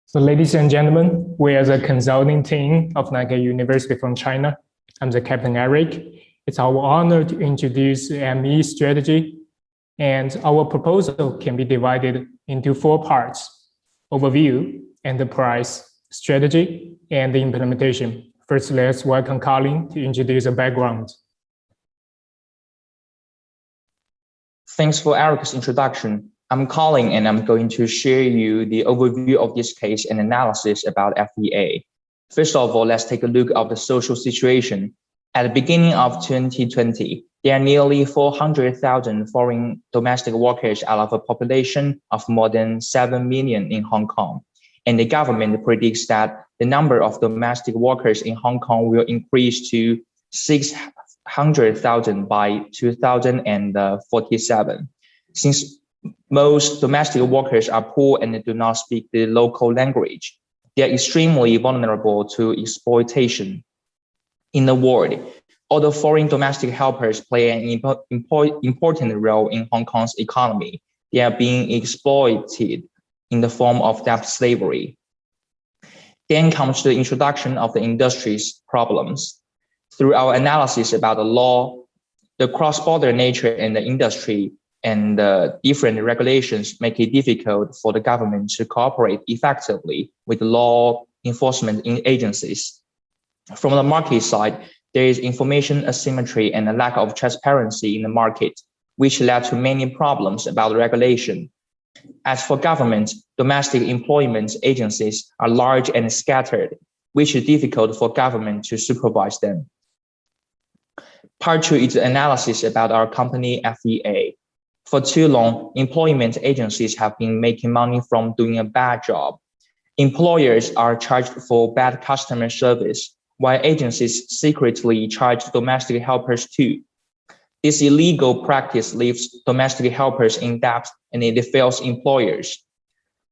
So ladies and gentlemen, we are the consulting team of Nankai University from China. I'm the Captain Eric. It's our honor to introduce the ME strategy. And our proposal can be divided into 4 parts: overview, enterprise, strategy, and the implementation. First, let's welcome Colin to introduce the background. Thanks for Eric's introduction. I'm Colin, and I'm going to share you the overview of this case and analysis about FEA. First of all, let's take a look at the social situation. At the beginning of 2020, there are nearly 400,000 foreign domestic workers out of a population of more than 7 million in Hong Kong. And the government predicts that the number of domestic workers in Hong Kong will increase to 600,000 by 2047. Since most domestic workers are poor and do not speak the local language, they are extremely vulnerable to exploitation. In the world, although foreign domestic helpers play an important role in Hong Kong's economy, they are being exploited in the form of debt slavery. Then comes the introduction of the industry's problems. Through our analysis about the law, the cross-border nature in the industry, and the different regulations make it difficult for the government to cooperate effectively with law enforcement agencies. From the market side, there is information asymmetry and a lack of transparency in the market, which led to many problems about regulation. As for government, domestic employment agencies are large and scattered, which is difficult for government to supervise them. Part 2 is the analysis about our company FEA. For too long, employment agencies have been making money from doing a bad job. Employers are charged for bad customer service, while agencies secretly charge domestic helpers too. This illegal practice leaves domestic helpers in debt and it fails employers.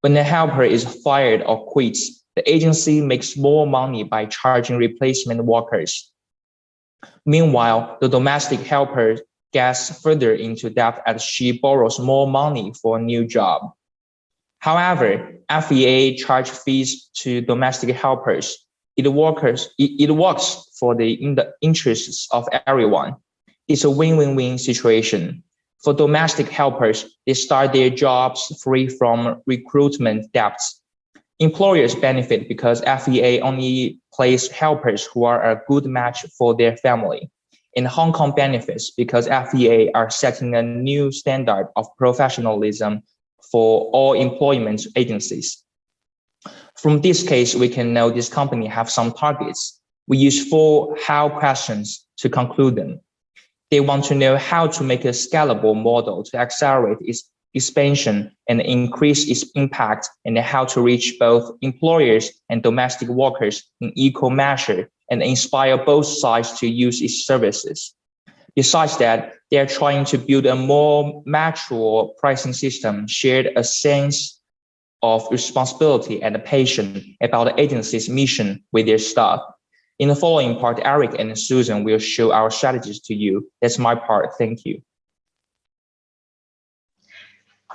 When the helper is fired or quits, the agency makes more money by charging replacement workers. Meanwhile, the domestic helper gets further into debt as she borrows more money for a new job. However, FEA charge fees to domestic helpers. It works for the interests of everyone. It's a win-win-win situation. For domestic helpers, they start their jobs free from recruitment debts. Employers benefit because FEA only place helpers who are a good match for their family. And Hong Kong benefits because FEA are setting a new standard of professionalism for all employment agencies. From this case, we can know this company have some targets. We use 4 how questions to conclude them. They want to know how to make a scalable model to accelerate its expansion and increase its impact, and how to reach both employers and domestic workers in equal measure and inspire both sides to use its services. Besides that, they are trying to build a more mature pricing system, shared a sense of responsibility and passion about the agency's mission with their staff. In the following part, Eric and Susan will show our strategies to you. That's my part. Thank you.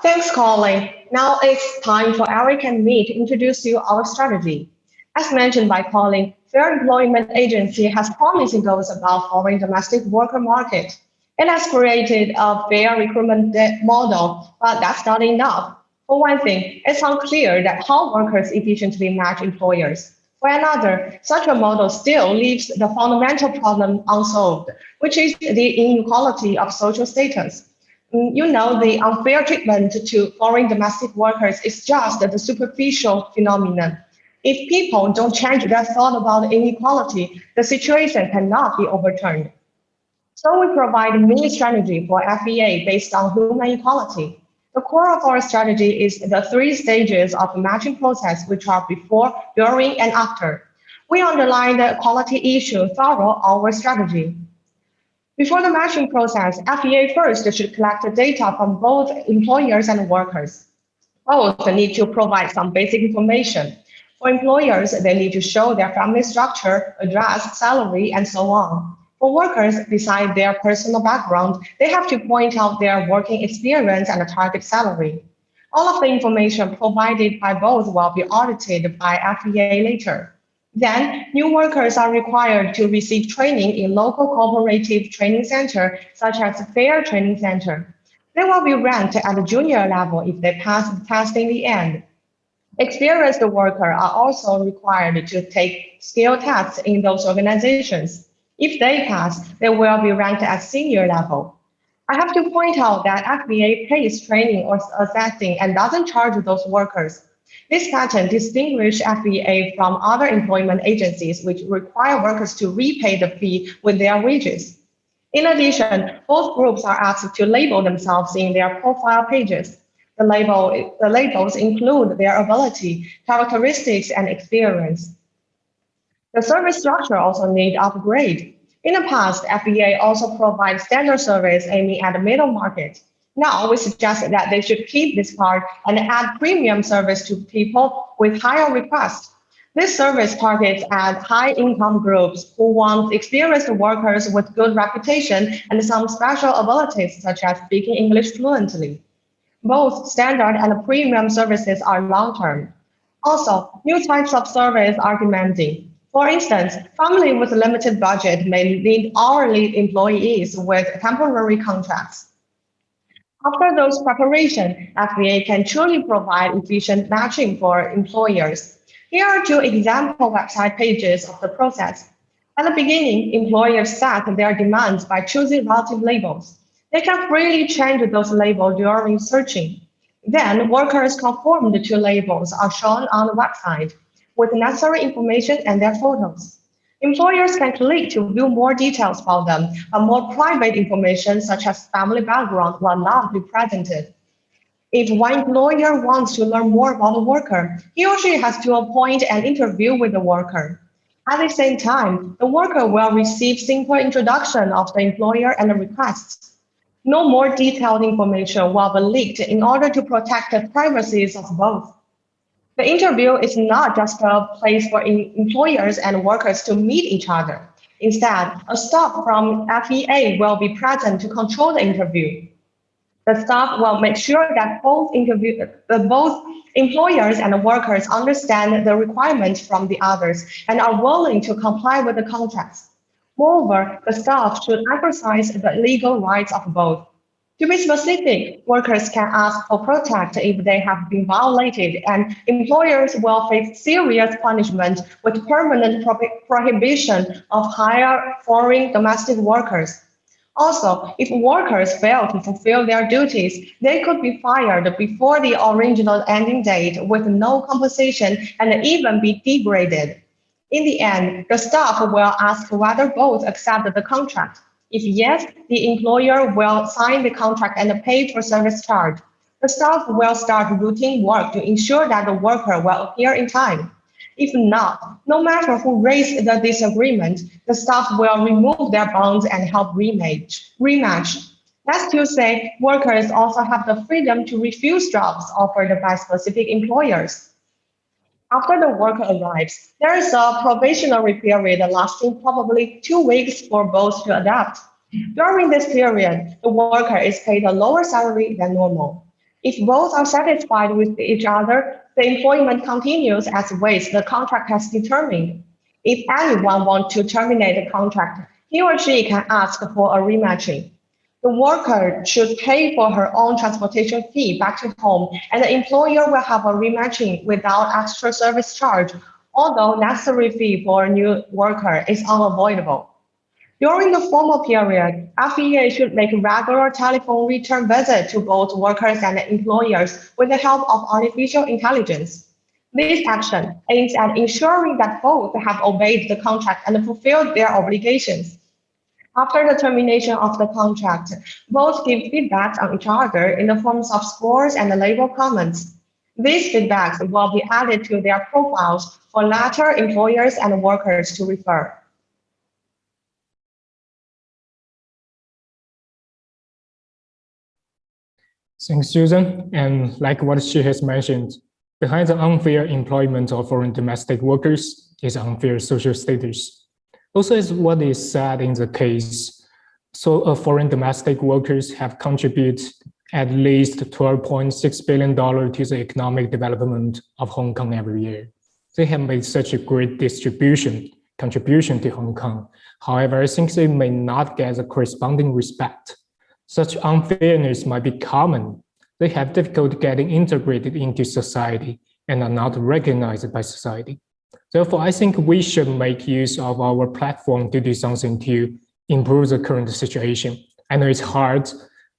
Thanks, Colin. Now it's time for Eric and me to introduce you our strategy. As mentioned by Colin, Fair Employment Agency has promising goals about foreign domestic worker market. It has created a fair recruitment model, but that's not enough. For one thing, it's unclear that how workers efficiently match employers. For another, such a model still leaves the fundamental problem unsolved, which is the inequality of social status. You know, the unfair treatment to foreign domestic workers is just the superficial phenomenon. If people don't change their thought about inequality, the situation cannot be overturned. So we provide a mini strategy for FEA based on human equality. The core of our strategy is the 3 stages of the matching process, which are before, during, and after. We underline the equality issue throughout our strategy. Before the matching process, FEA first should collect the data from both employers and workers. Both need to provide some basic information. For employers, they need to show their family structure, address, salary, and so on. For workers, besides their personal background, they have to point out their working experience and a target salary. All of the information provided by both will be audited by FEA later. Then, new workers are required to receive training in local cooperative training center, such as Fair Training Center. They will be ranked at the junior level if they pass the test in the end. Experienced workers are also required to take skill tests in those organizations. If they pass, they will be ranked at senior level. I have to point out that FBA pays training or assessing and doesn't charge those workers. This pattern distinguishes FBA from other employment agencies which require workers to repay the fee with their wages. In addition, both groups are asked to label themselves in their profile pages. The labels include their ability, characteristics, and experience. The service structure also needs upgrade. In the past, FEA also provides standard service aiming at the middle market. Now, we suggest that they should keep this part and add premium service to people with higher requests. This service targets at high-income groups who want experienced workers with good reputation and some special abilities, such as speaking English fluently. Both standard and premium services are long-term. Also, new types of service are demanding. For instance, families with limited budget may need hourly employees with temporary contracts. After those preparations, FBA can truly provide efficient matching for employers. Here are two example website pages of the process. At the beginning, employers set their demands by choosing relative labels. They can freely change those labels during searching. Then, workers conform the two labels are shown on the website with necessary information and their photos. Employers can click to view more details about them, and more private information such as family background will not be presented. If one employer wants to learn more about the worker, he or she has to appoint an interview with the worker. At the same time, the worker will receive simple introduction of the employer and the requests. No more detailed information will be leaked in order to protect the privacies of both. The interview is not just a place for employers and workers to meet each other. Instead, a staff from FEA will be present to control the interview. The staff will make sure that both employers and workers understand the requirements from the others and are willing to comply with the contracts. Moreover, the staff should emphasize the legal rights of both. To be specific, workers can ask for protect if they have been violated, and employers will face serious punishment with permanent prohibition of hiring foreign domestic workers. Also, if workers fail to fulfill their duties, they could be fired before the original ending date with no compensation and even be degraded. In the end, the staff will ask whether both accept the contract. If yes, the employer will sign the contract and pay for service charge. The staff will start routine work to ensure that the worker will appear in time. If not, no matter who raised the disagreement, the staff will remove their bonds and help rematch. That's to say, workers also have the freedom to refuse jobs offered by specific employers. After the worker arrives, there is a probationary period lasting probably 2 weeks for both to adapt. During this period, the worker is paid a lower salary than normal. If both are satisfied with each other, the employment continues as ways the contract has determined. If anyone wants to terminate the contract, he or she can ask for a rematching. The worker should pay for her own transportation fee back to home, and the employer will have a rematching without extra service charge, although necessary fee for a new worker is unavoidable. During the formal period, FEA should make regular telephone return visits to both workers and employers with the help of artificial intelligence. This action aims at ensuring that both have obeyed the contract and fulfilled their obligations. After the termination of the contract, both give feedback on each other in the forms of scores and label comments. These feedbacks will be added to their profiles for later employers and workers to refer. Thanks, Susan. And like what she has mentioned, behind the unfair employment of foreign domestic workers is unfair social status. Also, as what is said in the case, so foreign domestic workers have contributed at least $12.6 billion to the economic development of Hong Kong every year. They have made such a great contribution to Hong Kong. However, I think they may not get the corresponding respect. Such unfairness might be common. They have difficulty getting integrated into society and are not recognized by society. Therefore, I think we should make use of our platform to do something to improve the current situation. I know it's hard,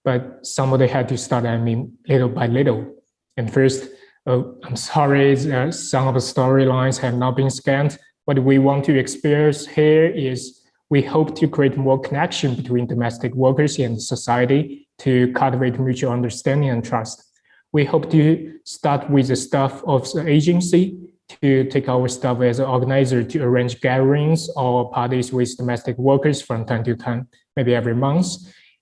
but somebody had to start, little by little. And first, I'm sorry, some of the storylines have not been scanned. What we want to experience here is we hope to create more connection between domestic workers and society to cultivate mutual understanding and trust. We hope to start with the staff of the agency to take our staff as an organizer to arrange gatherings or parties with domestic workers from time to time, maybe every month.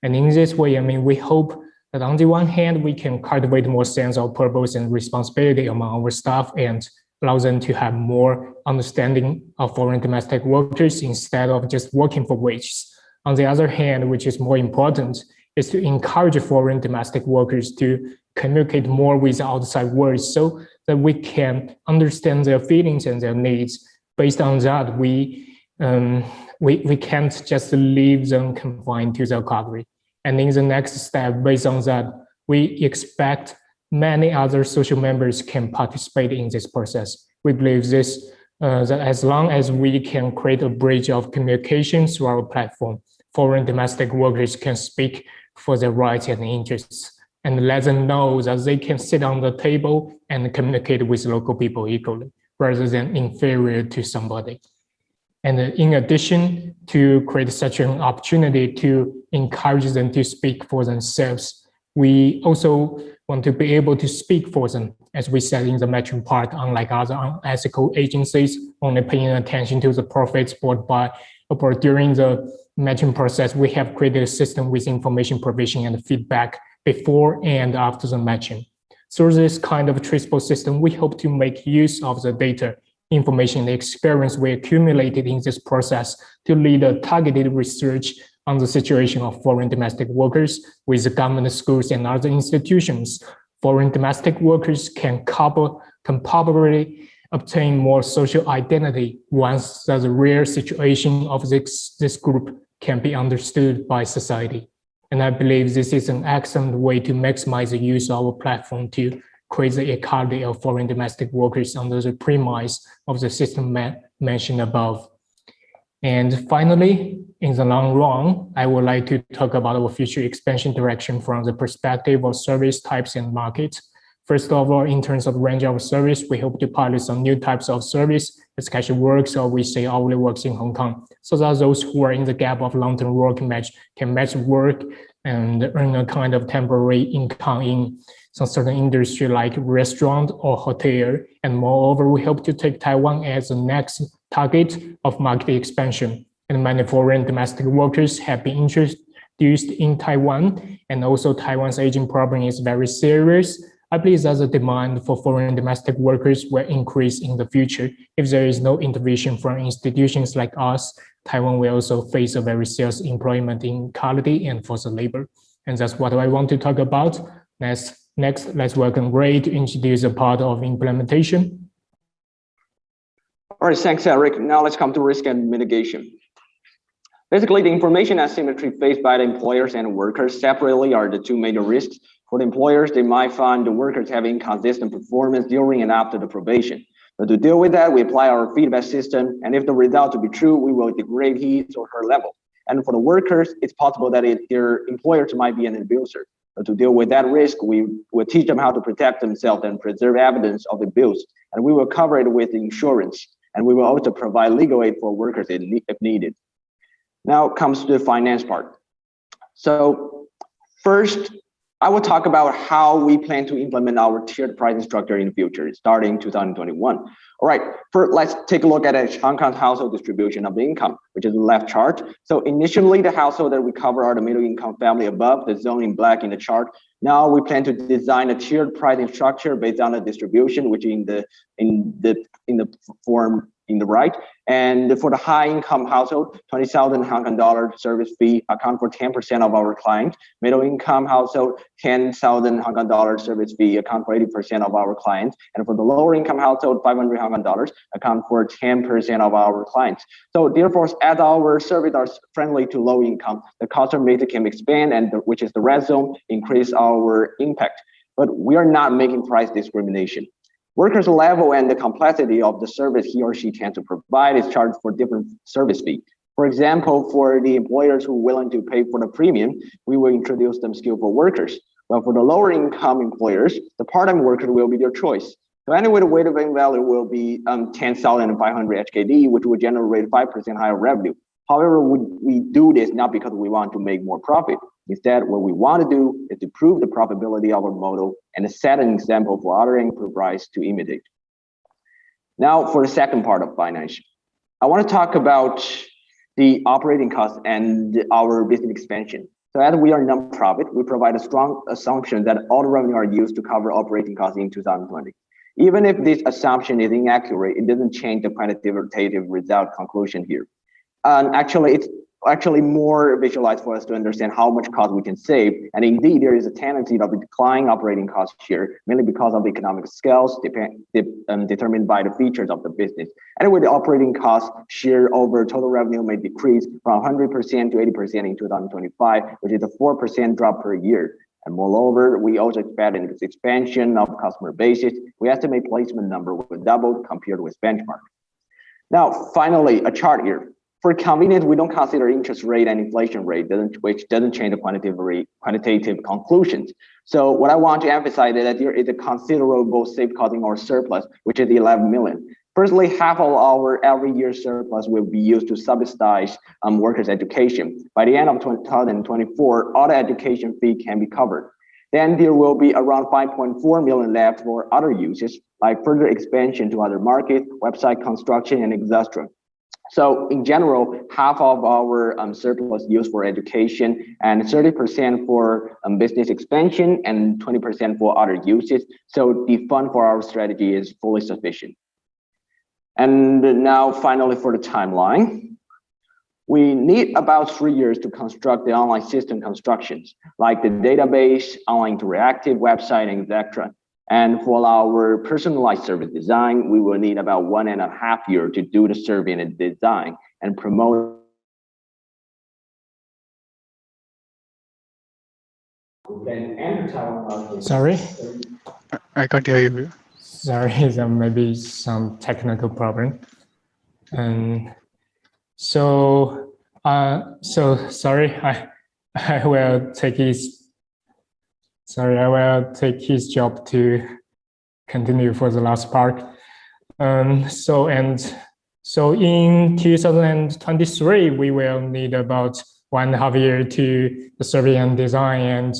And in this way, we hope that on the one hand, we can cultivate more sense of purpose and responsibility among our staff and allow them to have more understanding of foreign domestic workers instead of just working for wages. On the other hand, which is more important, is to encourage foreign domestic workers to communicate more with the outside world so that we can understand their feelings and their needs. Based on that, we can't just leave them confined to their country. And in the next step, based on that, we expect many other social members can participate in this process. We believe this, that as long as we can create a bridge of communication through our platform, foreign domestic workers can speak for their rights and interests and let them know that they can sit on the table and communicate with local people equally, rather than inferior to somebody. And in addition to create such an opportunity to encourage them to speak for themselves, we also want to be able to speak for them, as we said in the matching part, unlike other unethical agencies, only paying attention to the profits brought during the matching process. We have created a system with information provision and feedback before and after the matching. Through this kind of traceable system, we hope to make use of the data, information, and experience we accumulated in this process to lead a targeted research on the situation of foreign domestic workers with the government schools and other institutions. Foreign domestic workers can probably obtain more social identity once the real situation of this group can be understood by society. And I believe this is an excellent way to maximize the use of our platform to create the equality of foreign domestic workers under the premise of the system mentioned above. And finally, in the long run, I would like to talk about our future expansion direction from the perspective of service types and markets. First of all, in terms of range of service, we hope to pilot some new types of service, as casual works, or we say hourly works in Hong Kong, so that those who are in the gap of long-term work can match work and earn a kind of temporary income in some certain industry like restaurant or hotel. And moreover, we hope to take Taiwan as the next target of market expansion. And many foreign domestic workers have been introduced in Taiwan, and also Taiwan's aging problem is very serious. I believe that the demand for foreign domestic workers will increase in the future. If there is no intervention from institutions like us, Taiwan will also face a very serious employment inequality and forced labor. And that's what I want to talk about. Next, let's welcome Ray to introduce a part of implementation. All right, thanks, Eric. Now let's come to risk and mitigation. Basically, the information asymmetry faced by the employers and workers separately are the two major risks. For the employers, they might find the workers having inconsistent performance during and after the probation. But to deal with that, we apply our feedback system, and if the result to be true, we will degrade his or her level. And for the workers, it's possible that their employers might be an abuser. But to deal with that risk, we will teach them how to protect themselves and preserve evidence of abuse, and we will cover it with insurance, and we will also provide legal aid for workers if needed. Now comes to the finance part. So first, I will talk about how we plan to implement our tiered pricing structure in the future, starting 2021. All right, first, let's take a look at Hong Kong's household distribution of the income, which is the left chart. So initially, the household that we cover are the middle income family above, the zone in black in the chart. Now we plan to design a tiered pricing structure based on the distribution, which in the form in the right. And for the high income household, 20,000 Hong Kong dollar service fee account for 10% of our clients. Middle income household, 10,000 Hong Kong dollar service fee account for 80% of our clients. And for the lower income household, 500 Hong Kong dollars account for 10% of our clients. So therefore, as our services are friendly to low income, the customer base can expand, and which is the red zone, increase our impact. But we are not making price discrimination. Workers' level and the complexity of the service he or she can to provide is charged for different service fee. For example, for the employers who are willing to pay for the premium, we will introduce them skillful workers. But for the lower income employers, the part-time worker will be their choice. So anyway, the weighted value will be 10,500 HKD, which will generate 5% higher revenue. However, we do this not because we want to make more profit. Instead, what we want to do is to prove the profitability of our model and set an example for other enterprises to imitate. Now, for the second part of finance, I want to talk about the operating costs and our business expansion. So as we are non-profit, we provide a strong assumption that all the revenue are used to cover operating costs in 2020. Even if this assumption is inaccurate, it doesn't change the quantitative result conclusion here. And actually, it's actually more visualized for us to understand how much cost we can save. And indeed, there is a tendency of declining operating costs here, mainly because of economic scales determined by the features of the business. Anyway, the operating cost share over total revenue may decrease from 100% to 80% in 2025, which is a 4% drop per year. And moreover, we also expect in this expansion of customer bases, we estimate placement number will double compared with benchmark. Now, finally, a chart here. For convenience, we don't consider interest rate and inflation rate, which doesn't change the quantitative conclusions. So what I want to emphasize is that there is a considerable safeguarding or surplus, which is 11 million. Firstly, half of our every year surplus will be used to subsidize workers' education. By the end of 2024, all the education fee can be covered. Then there will be around 5.4 million left for other uses, like further expansion to other markets, website construction, and etc. So in general, half of our surplus used for education and 30% for business expansion and 20% for other uses. So the fund for our strategy is fully sufficient. And now finally for the timeline. We need about 3 years to construct the online system constructions, like the database, online interactive website, etc. And for our personalized service design, we will need about 1.5 years to do the survey and design and promote. Sorry? I can't hear you. Sorry, there may be some technical problem. So sorry, I will take his job to continue for the last part. So in 2023, we will need about 1.5 years to the survey and design,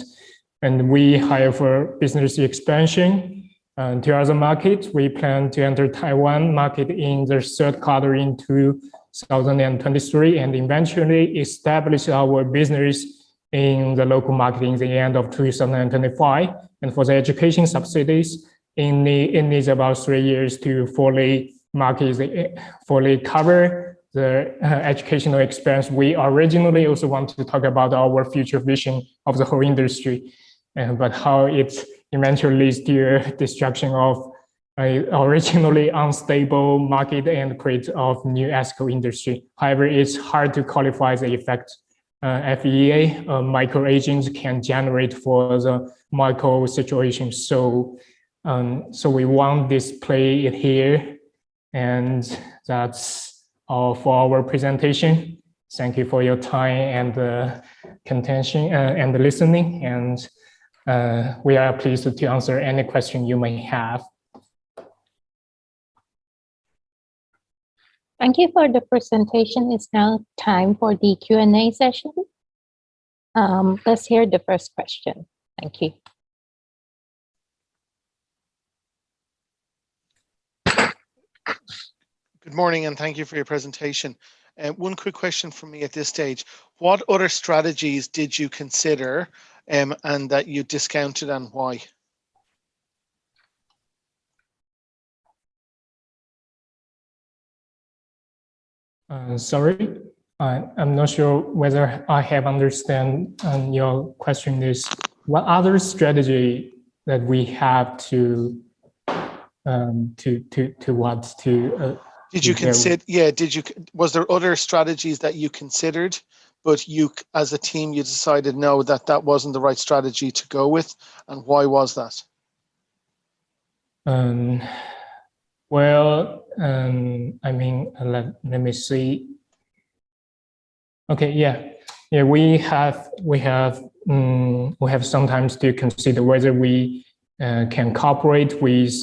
and we hire for business expansion to other markets. We plan to enter Taiwan market in the third quarter in 2023, and eventually establish our business in the local market in the end of 2025. And for the education subsidies, it needs about 3 years to fully cover the educational expense. We originally also want to talk about our future vision of the whole industry, but how it eventually leads to destruction of originally unstable market and create of new ethical industry. However, it's hard to qualify the effect FEA micro agents can generate for the micro situation. So we want display it here, and that's all for our presentation. Thank you for your time and contention and listening, and we are pleased to answer any question you may have. Thank you for the presentation. It's now time for the Q&A session. Let's hear the first question. Thank you. Good morning, and thank you for your presentation. One quick question from me at this stage. What other strategies did you consider and that you discounted, and why? Sorry, I'm not sure whether I have understand your question is what other strategy that we have to what to Did you prepare with? consider, was there other strategies that you considered, but you, as a team, you decided no, that wasn't the right strategy to go with, and why was that? Well, I mean, let me see. Okay, yeah, we have sometimes to consider whether we can cooperate with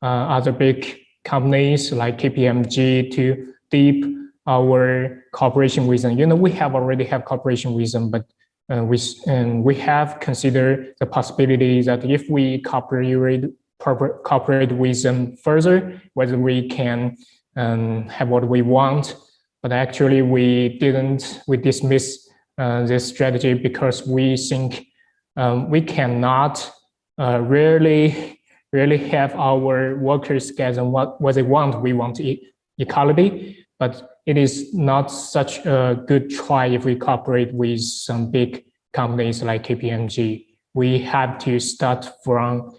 other big companies like KPMG to deep our cooperation with them. You know, we already have cooperation with them, but we have considered the possibility that if we cooperate with them further, whether we can have what we want. But actually, we dismiss this strategy because we think we cannot really have our workers get what they want. We want equality, but it is not such a good try if we cooperate with some big companies like KPMG. We have to start from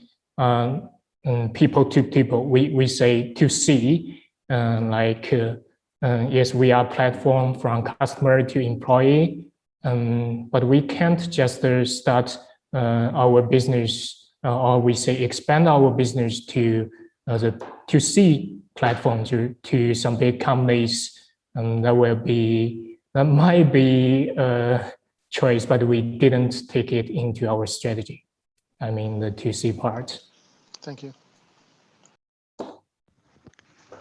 people to people. We say to C, yes, we are platform from customer to employee, but we can't just start our business or we say expand our business to the to C platform to some big companies. That might be a choice, but we didn't take it into our strategy. I mean the 2C part. Thank you.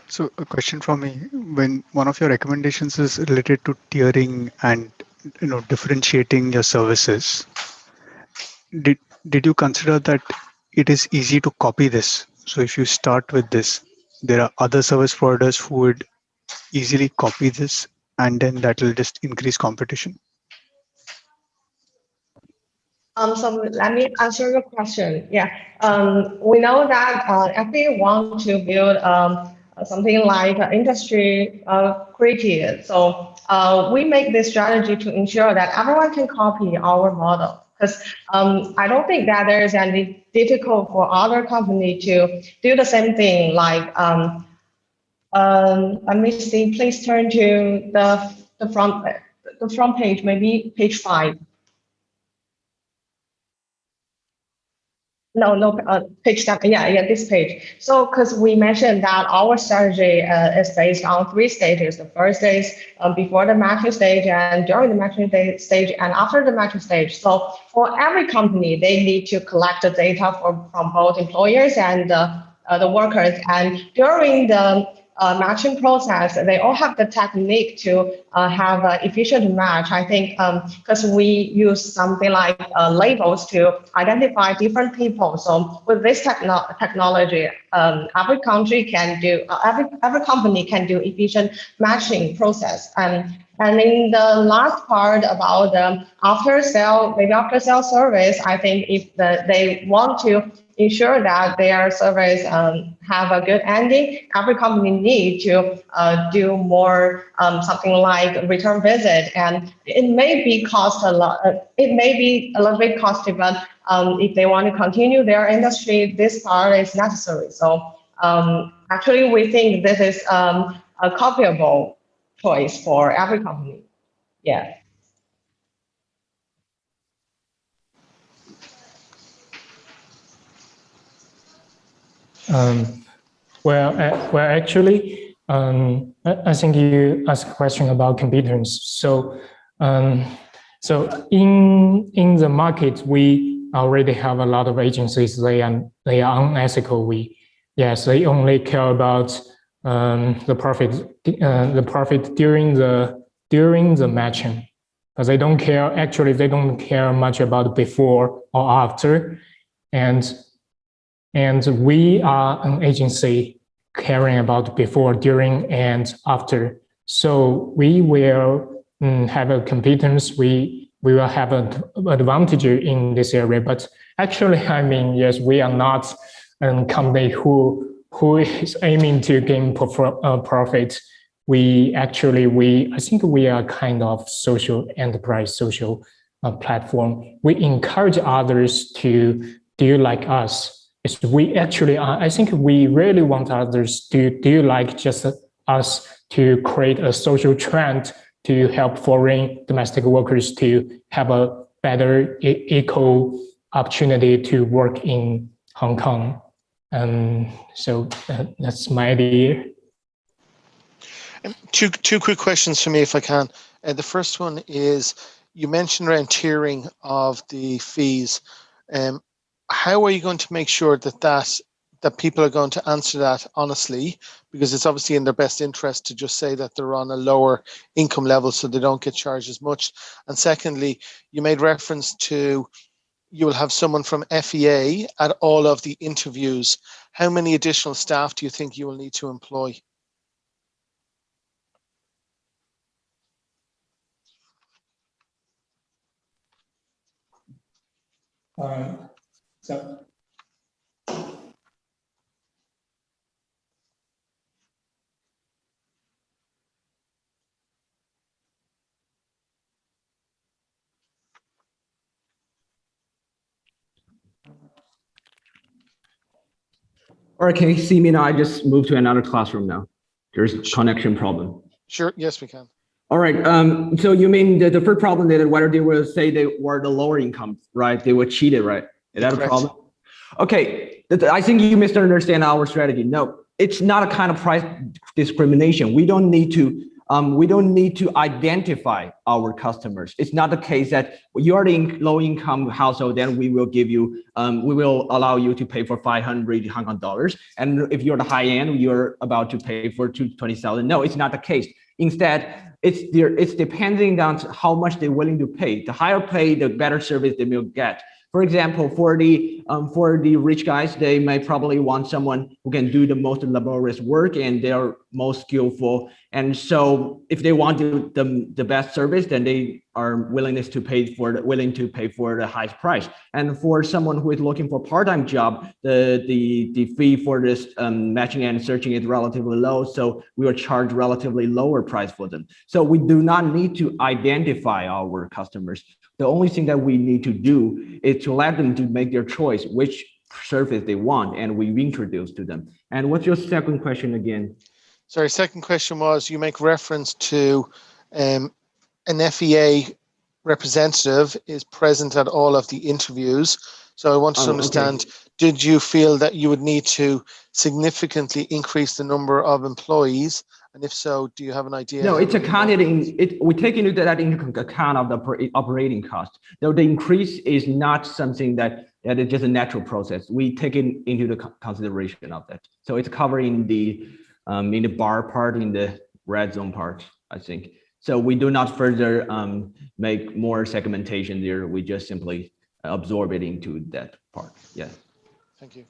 So a question from me, when one of your recommendations is related to tiering and differentiating your services, did you consider that it is easy to copy this? So if you start with this, there are other service providers who would easily copy this, and then that will just increase competition. So let me answer your question. Yeah, we know that if we want to build something like industry creative, so we make this strategy to ensure that everyone can copy our model. Because I don't think that there is any difficult for other company to do the same thing. Like let me see. Please turn to the front page, maybe page 5. No, page 7. Yeah, this page. So, because we mentioned that our strategy is based on 3 stages. The first is before the matching stage, and during the matching stage, and after the matching stage. So, for every company, they need to collect the data from both employers and the workers. And during the matching process, they all have the technique to have an efficient match. I think because we use something like labels to identify different people. So with this technology, every country can do, every company can do efficient matching process. And in the last part about after sale service, I think if they want to ensure that their service have a good ending, every company need to do more something like return visit, and it may be cost a lot. It may be a little bit costly, but if they want to continue their industry, this part is necessary. So actually, we think this is a copyable choice for every company. Yeah. Well, actually, I think you asked a question about competence. So, so in the market, we already have a lot of agencies. They are unethical. They only care about the profit during the matching, because they don't care. Actually, they don't care much about before or after, and we are an agency caring about before, during, and after. So we will have a competence. We will have an advantage in this area. But actually, I mean, yes, we are not a company who is aiming to gain profit. I think we are kind of social enterprise, social platform. We encourage others to do like us. We actually, I think we really want others to do like just us, to create a social trend to help foreign domestic workers to have a better equal opportunity to work in Hong Kong. So that's my idea. Two quick questions for me, if I can. The first one is, you mentioned around tiering of the fees. How are you going to make sure that people are going to answer that honestly? Because it's obviously in their best interest to just say that they're on a lower income level so they don't get charged as much. And secondly, you made reference to you will have someone from FEA at all of the interviews. How many additional staff do you think you will need to employ? So All right, can you see me now? I just moved to another classroom now. There's connection problem. Sure, yes, we can. All right, so you mean the first problem that whether they will say they were the lower income, right? They were cheated, right? Is that Correct. a problem? Okay, I think you misunderstand our strategy. No, it's not a kind of price discrimination. We don't need to identify our customers. It's not the case that you are in low income household, then we will give you, we will allow you to pay for 500 Hong Kong dollars. And if you're the high end, you're about to pay for 220,000. No, it's not the case. Instead, it's depending on how much they're willing to pay. The higher pay, the better service they will get. For example, for the rich guys, they may probably want someone who can do the most laborious work and they're most skillful. And so if they want the best service, then they are willing to pay for the highest price. And for someone who is looking for part-time job, the fee for this matching and searching is relatively low. So we will charge relatively lower price for them. So we do not need to identify our customers. The only thing that we need to do is to let them to make their choice, which service they want, and we introduce to them. And what's your second question again? Sorry, second question was, you make reference to an FEA representative is present at all of the interviews. So I want to understand, okay, did you feel that you would need to significantly increase the number of employees? And if so, do you have an idea? No, it's accounted in, we take into that into account of the operating cost. Though the increase is not something that is just a natural process. We take it into the consideration of that. So it's covering in the bar part, in the red zone part, I think. So we do not further make more segmentation there. We just simply absorb it into that part. Yeah. Thank you.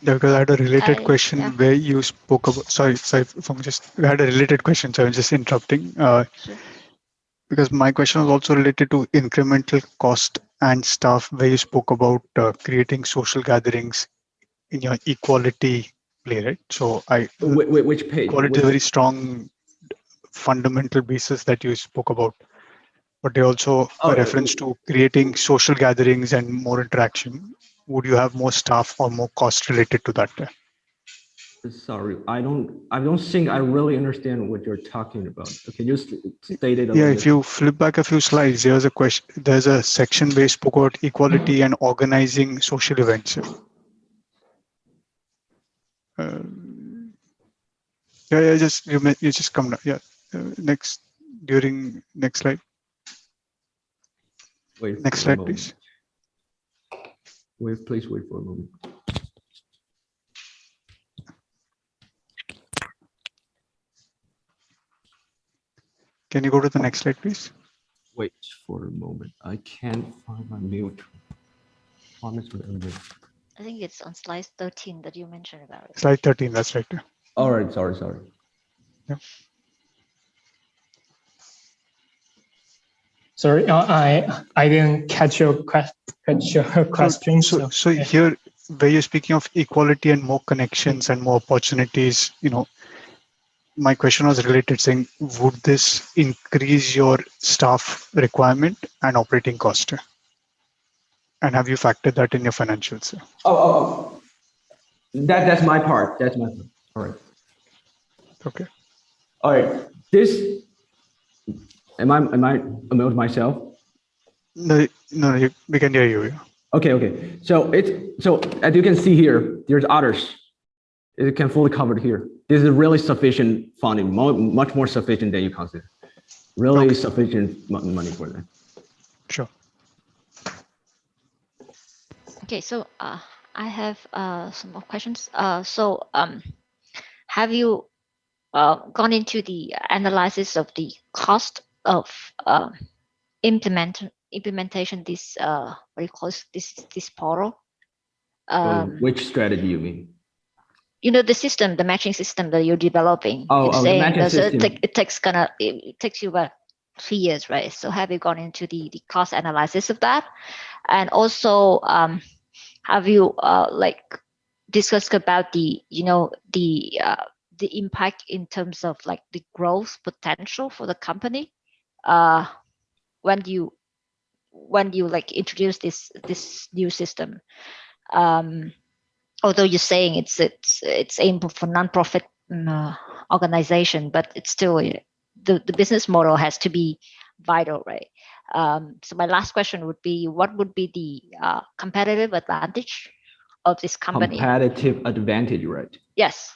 Because I had a related question where you spoke about, sorry, we had a related question, so I'm just interrupting. Sure. Because my question was also related to incremental cost and stuff, where you spoke about creating social gatherings in your equality play, right? So which page? Equality is a very strong fundamental basis that you spoke about, but they also a reference to creating social gatherings and more interaction. Would you have more staff or more cost related to that? Sorry, I don't think I really understand what you're talking about. Can you state it? Yeah, if you flip back a few slides, there's a question. There's a section where you spoke about equality and organizing social events. Yeah, just you just come down. Yeah, next slide. Wait. Next slide, please. Please wait for a moment. Can you go to the next slide, please? Wait for a moment. I can't find my mute. I think it's on slide 13 that you mentioned about it. Slide 13, that's right. All right, sorry. Yeah. Sorry, I didn't catch your question. So here, where you're speaking of equality and more connections and more opportunities, my question was related, saying, would this increase your staff requirement and operating cost? And have you factored that in your financials? Oh. That's my part. That's my part. All right. Okay. All right. This. Am I about myself? No, we can hear you. Yeah. Okay. So as you can see here, there's others. It can fully covered here. This is really sufficient funding, much more sufficient than you consider. Really sufficient money for that. Sure. Okay, so I have some more questions. Have you gone into the analysis of the cost of implementation this what do you call this portal? Which strategy you mean? You know, the matching system that you're developing. The matching system. It takes you about 3 years, right? So have you gone into the cost analysis of that? And also, have you discussed about the impact in terms of like the growth potential for the company when you like introduce this new system? Although you're saying it's aimed for non-profit organization, but it's still the business model has to be vital, right? So my last question would be, what would be the competitive advantage of this company? Competitive advantage, right? Yes.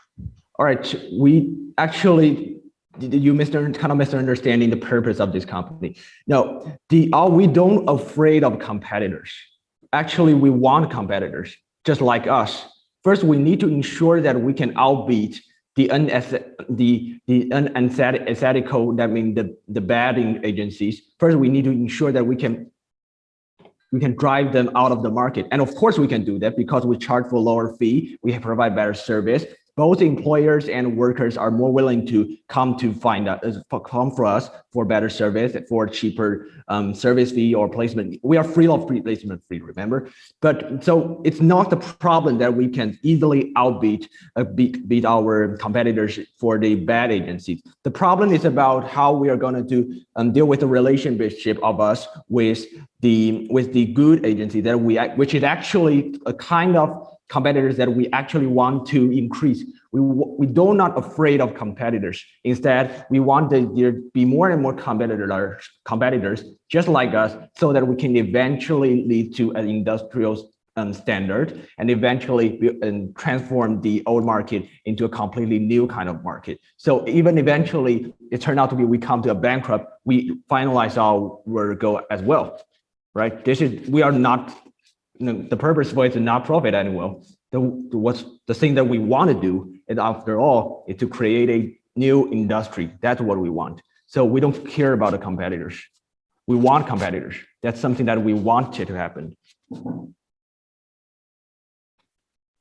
All right. We actually, you kind of misunderstanding the purpose of this company. No, we don't afraid of competitors. Actually, we want competitors just like us. First, we need to ensure that we can outbeat the unethical, that means the bad agencies. First, we need to ensure that we can drive them out of the market. And of course we can do that because we charge for lower fee, we provide better service. Both employers and workers are more willing to come for us for better service, for cheaper service fee or placement. We are free of placement fee, remember? But so it's not the problem that we can easily beat our competitors for the bad agencies. The problem is about how we are going to deal with the relationship of us with the good agency which is actually a kind of competitors that we actually want to increase. We do not afraid of competitors. Instead, we want there to be more and more competitors just like us, so that we can eventually lead to an industrial standard and eventually transform the old market into a completely new kind of market. So even eventually it turned out to be we come to a bankrupt, we finalize our goal as well, right? We are not. The purpose for it is not profit anymore. What's the thing that we want to do is, after all, is to create a new industry. That's what we want. So we don't care about the competitors. We want competitors. That's something that we want it to happen.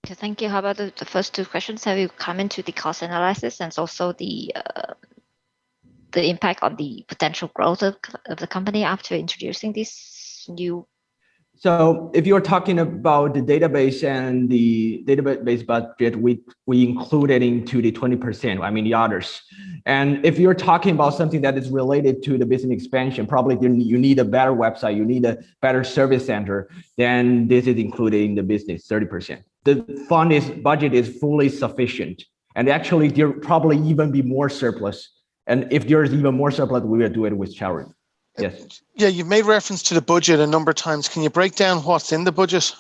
Okay, thank you. How about the first two questions? Have you come into the cost analysis and also the impact on the potential growth of the company after introducing this new? So if you're talking about the database and the database budget, we included into the 20%, I mean the others. And if you're talking about something that is related to the business expansion, probably you need a better website, you need a better service center, then this is included in the business, 30%. The budget is fully sufficient. And actually there probably even be more surplus. And if there's even more surplus, we will do it with charity. Yes. Yeah, you've made reference to the budget a number of times. Can you break down what's in the budget?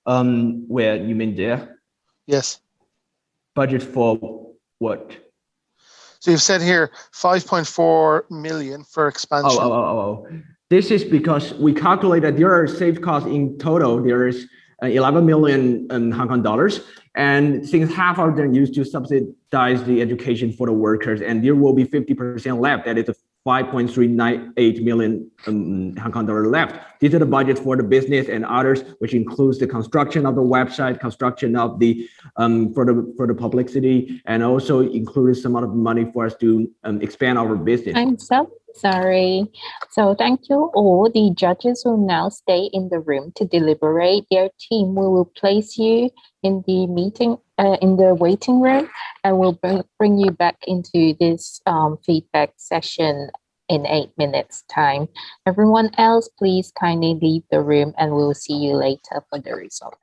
Where you mean there? Yes. Budget for what? So you've said here 5.4 million for expansion. Oh. This is because we calculated there are saved costs in total. There is 11 million Hong Kong dollars. And since half of them used to subsidize the education for the workers, and there will be 50% left, that is a 5.398 million Hong Kong dollar left. These are the budgets for the business and others, which includes the construction of the website, construction of the for the publicity, and also included some other money for us to expand our business. Time's up. Sorry. So thank you all. The judges will now stay in the room to deliberate. Their team will place you in the in the waiting room, and will bring you back into this feedback session in 8 minutes time. Everyone else, please kindly leave the room, and we'll see you later for the result.